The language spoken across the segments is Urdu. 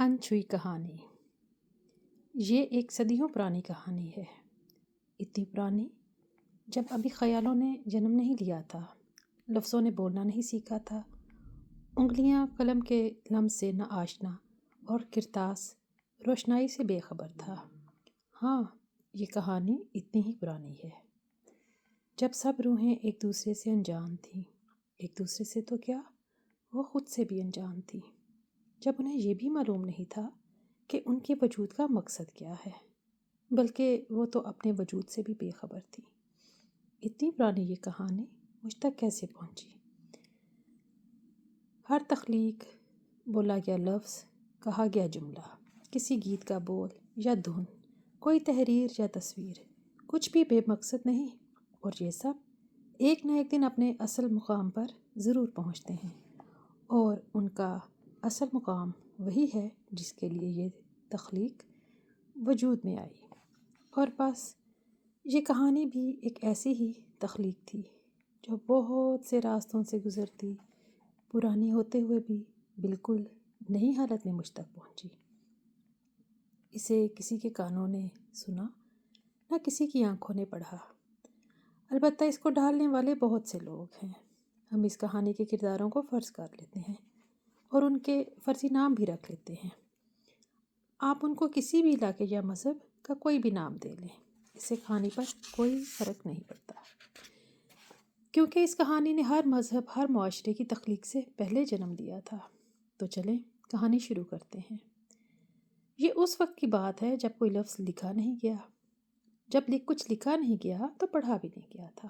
انچھوئی کہانی۔ یہ ایک صدیوں پرانی کہانی ہے، اتنی پرانی جب ابھی خیالوں نے جنم نہیں لیا تھا، لفظوں نے بولنا نہیں سیکھا تھا، انگلیاں قلم کے لمس سے نہ آشنا اور کرتاس روشنائی سے بے خبر تھا۔ ہاں، یہ کہانی اتنی ہی پرانی ہے جب سب روحیں ایک دوسرے سے انجان تھیں، ایک دوسرے سے تو کیا، وہ خود سے بھی انجان تھیں، جب انہیں یہ بھی معلوم نہیں تھا کہ ان کے وجود کا مقصد کیا ہے، بلکہ وہ تو اپنے وجود سے بھی بے خبر تھی۔ اتنی پرانی یہ کہانی مجھ تک کیسے پہنچی؟ ہر تخلیق، بولا گیا لفظ، کہا گیا جملہ، کسی گیت کا بول یا دھن، کوئی تحریر یا تصویر، کچھ بھی بے مقصد نہیں، اور یہ سب ایک نہ ایک دن اپنے اصل مقام پر ضرور پہنچتے ہیں، اور ان کا اصل مقام وہی ہے جس کے لیے یہ تخلیق وجود میں آئی۔ اور بس یہ کہانی بھی ایک ایسی ہی تخلیق تھی جو بہت سے راستوں سے گزرتی، پرانی ہوتے ہوئے بھی بالکل نئی حالت میں مجھ تک پہنچی۔ اسے کسی کے کانوں نے سنا، نہ کسی کی آنکھوں نے پڑھا، البتہ اس کو ڈھالنے والے بہت سے لوگ ہیں۔ ہم اس کہانی کے کرداروں کو فرض کر لیتے ہیں اور ان کے فرضی نام بھی رکھ لیتے ہیں۔ آپ ان کو کسی بھی علاقے یا مذہب کا کوئی بھی نام دے لیں، اس سے کہانی پر کوئی فرق نہیں پڑتا، کیونکہ اس کہانی نے ہر مذہب، ہر معاشرے کی تخلیق سے پہلے جنم لیا تھا۔ تو چلیں کہانی شروع کرتے ہیں۔ یہ اس وقت کی بات ہے جب کوئی لفظ لکھا نہیں گیا، جب کچھ لکھا نہیں گیا تو پڑھا بھی نہیں گیا تھا۔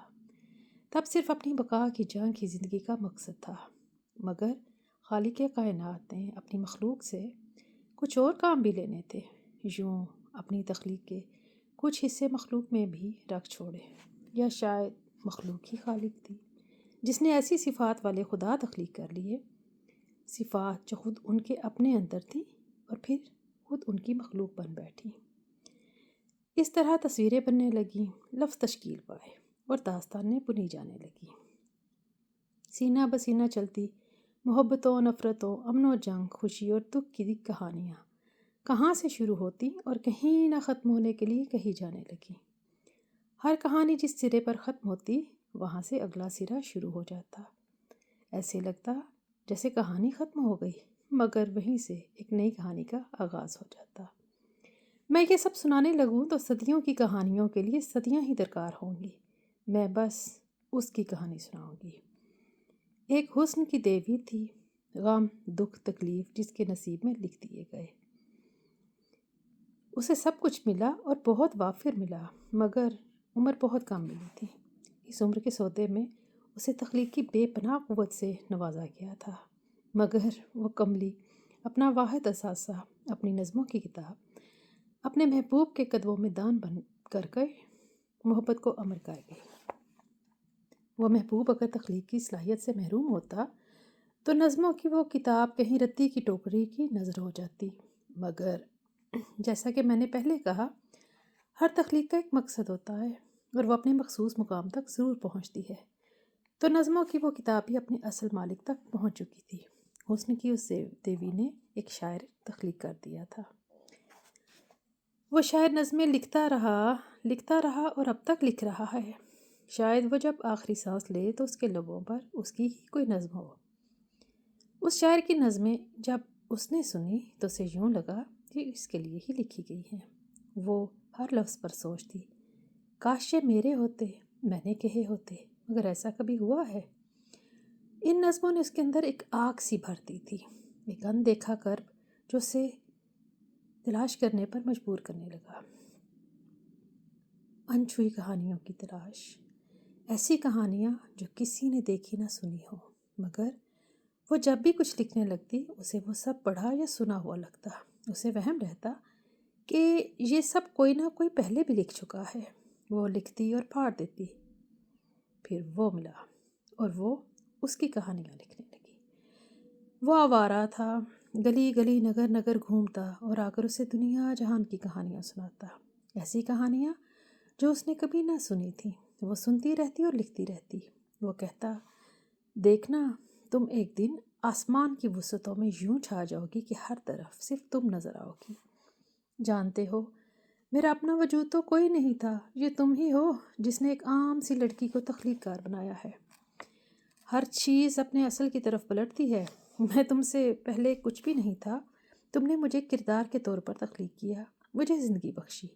تب صرف اپنی بقا کی جنگ ہی زندگی کا مقصد تھا، مگر خالق کائنات نے اپنی مخلوق سے کچھ اور کام بھی لینے تھے۔ یوں اپنی تخلیق کے کچھ حصے مخلوق میں بھی رکھ چھوڑے، یا شاید مخلوق ہی خالق تھی جس نے ایسی صفات والے خدا تخلیق کر لیے، صفات جو خود ان کے اپنے اندر تھی اور پھر خود ان کی مخلوق بن بیٹھی۔ اس طرح تصویریں بننے لگیں، لفظ تشکیل پائے اور داستانیں بنی جانے لگیں۔ سینہ بسینہ چلتی محبتوں، نفرتوں، امن و جنگ، خوشی اور دکھ کی کہانیاں کہاں سے شروع ہوتی اور کہیں نہ ختم ہونے کے لیے کہی جانے لگیں۔ ہر کہانی جس سرے پر ختم ہوتی، وہاں سے اگلا سرا شروع ہو جاتا۔ ایسے لگتا جیسے کہانی ختم ہو گئی، مگر وہیں سے ایک نئی کہانی کا آغاز ہو جاتا۔ میں یہ سب سنانے لگوں تو صدیوں کی کہانیوں کے لیے صدیاں ہی درکار ہوں گی، میں بس اس کی کہانی سناؤں گی۔ ایک حسن کی دیوی تھی، غم، دکھ، تکلیف جس کے نصیب میں لکھ دیے گئے۔ اسے سب کچھ ملا اور بہت وافر ملا، مگر عمر بہت کم ملی تھی۔ اس عمر کے سودے میں اسے تخلیق کی بے پناہ قوت سے نوازا گیا تھا، مگر وہ کملی اپنا واحد اثاثہ، اپنی نظموں کی کتاب، اپنے محبوب کے قدموں میں دان بن کر کے محبت کو امر کر گئی۔ وہ محبوب اگر تخلیق کی صلاحیت سے محروم ہوتا تو نظموں کی وہ کتاب کہیں رتی کی ٹوکری کی نظر ہو جاتی، مگر جیسا کہ میں نے پہلے کہا، ہر تخلیق کا ایک مقصد ہوتا ہے اور وہ اپنے مخصوص مقام تک ضرور پہنچتی ہے۔ تو نظموں کی وہ کتاب بھی اپنے اصل مالک تک پہنچ چکی تھی۔ حسن کی اس دیوی نے ایک شاعر تخلیق کر دیا تھا۔ وہ شاعر نظمیں لکھتا رہا اور اب تک لکھ رہا ہے۔ شاید وہ جب آخری سانس لے تو اس کے لبوں پر اس کی ہی کوئی نظم ہو۔ اس شاعر کی نظمیں جب اس نے سنی تو اسے یوں لگا کہ اس کے لیے ہی لکھی گئی ہیں۔ وہ ہر لفظ پر سوچتی، کاش یہ میرے ہوتے، میں نے کہے ہوتے، مگر ایسا کبھی ہوا ہے؟ ان نظموں نے اس کے اندر ایک آگ سی بھر دی تھی، ایک اندیکھا کرب جو اسے تلاش کرنے پر مجبور کرنے لگا۔ انچھوئی کہانیوں کی تلاش، ایسی کہانیاں جو کسی نے دیکھی نہ سنی ہو، مگر وہ جب بھی کچھ لکھنے لگتی اسے وہ سب پڑھا یا سنا ہوا لگتا، اسے وہم رہتا کہ یہ سب کوئی نہ کوئی پہلے بھی لکھ چکا ہے۔ وہ لکھتی اور پھاڑ دیتی، پھر وہ ملا اور وہ اس کی کہانیاں لکھنے لگی۔ وہ آوارہ تھا، گلی گلی نگر نگر گھومتا اور آ کر اسے دنیا جہان کی کہانیاں سناتا، ایسی کہانیاں جو اس نے کبھی نہ سنی تھی۔ وہ سنتی رہتی اور لکھتی رہتی۔ وہ کہتا، دیکھنا تم ایک دن آسمان کی وسعتوں میں یوں چھا جاؤ گی کہ ہر طرف صرف تم نظر آؤ گی۔ جانتے ہو میرا اپنا وجود تو کوئی نہیں تھا، یہ تم ہی ہو جس نے ایک عام سی لڑکی کو تخلیق کار بنایا ہے۔ ہر چیز اپنے اصل کی طرف پلٹتی ہے۔ میں تم سے پہلے کچھ بھی نہیں تھا، تم نے مجھے کردار کے طور پر تخلیق کیا، مجھے زندگی بخشی،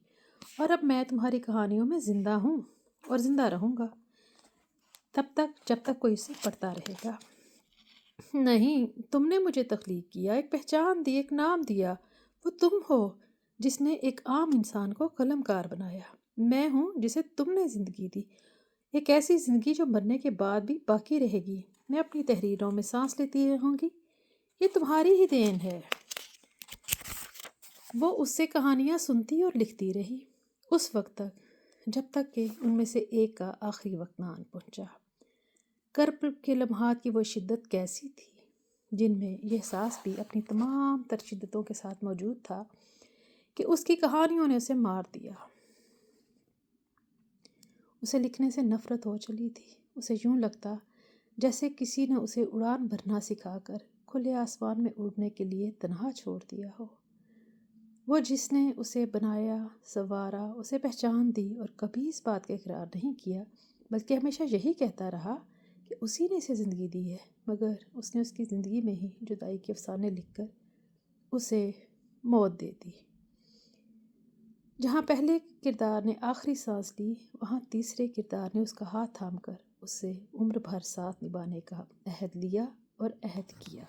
اور اب میں تمہاری کہانیوں میں زندہ ہوں اور زندہ رہوں گا تب تک جب تک کوئی اسے پڑھتا رہے گا۔ نہیں، تم نے مجھے تخلیق کیا، ایک پہچان دی، ایک نام دیا۔ وہ تم ہو جس نے ایک عام انسان کو قلم کار بنایا۔ میں ہوں جسے تم نے زندگی دی، ایک ایسی زندگی جو مرنے کے بعد بھی باقی رہے گی۔ میں اپنی تحریروں میں سانس لیتی رہوں گی، یہ تمہاری ہی دین ہے۔ وہ اس سے کہانیاں سنتی اور لکھتی رہی، اس وقت تک جب تک کہ ان میں سے ایک کا آخری وقت نہ آن پہنچا۔ کرب کے لمحات کی وہ شدت کیسی تھی جن میں یہ احساس بھی اپنی تمام تر شدتوں کے ساتھ موجود تھا کہ اس کی کہانیوں نے اسے مار دیا۔ اسے لکھنے سے نفرت ہو چلی تھی، اسے یوں لگتا جیسے کسی نے اسے اڑان بھرنا سکھا کر کھلے آسمان میں اڑنے کے لیے تنہا چھوڑ دیا ہو۔ وہ جس نے اسے بنایا، سنوارا، اسے پہچان دی اور کبھی اس بات کا اقرار نہیں کیا، بلکہ ہمیشہ یہی کہتا رہا کہ اسی نے اسے زندگی دی ہے، مگر اس نے اس کی زندگی میں ہی جدائی کے افسانے لکھ کر اسے موت دے دی۔ جہاں پہلے کردار نے آخری سانس لی، وہاں تیسرے کردار نے اس کا ہاتھ تھام کر اس سے عمر بھر ساتھ نبھانے کا عہد لیا اور عہد کیا۔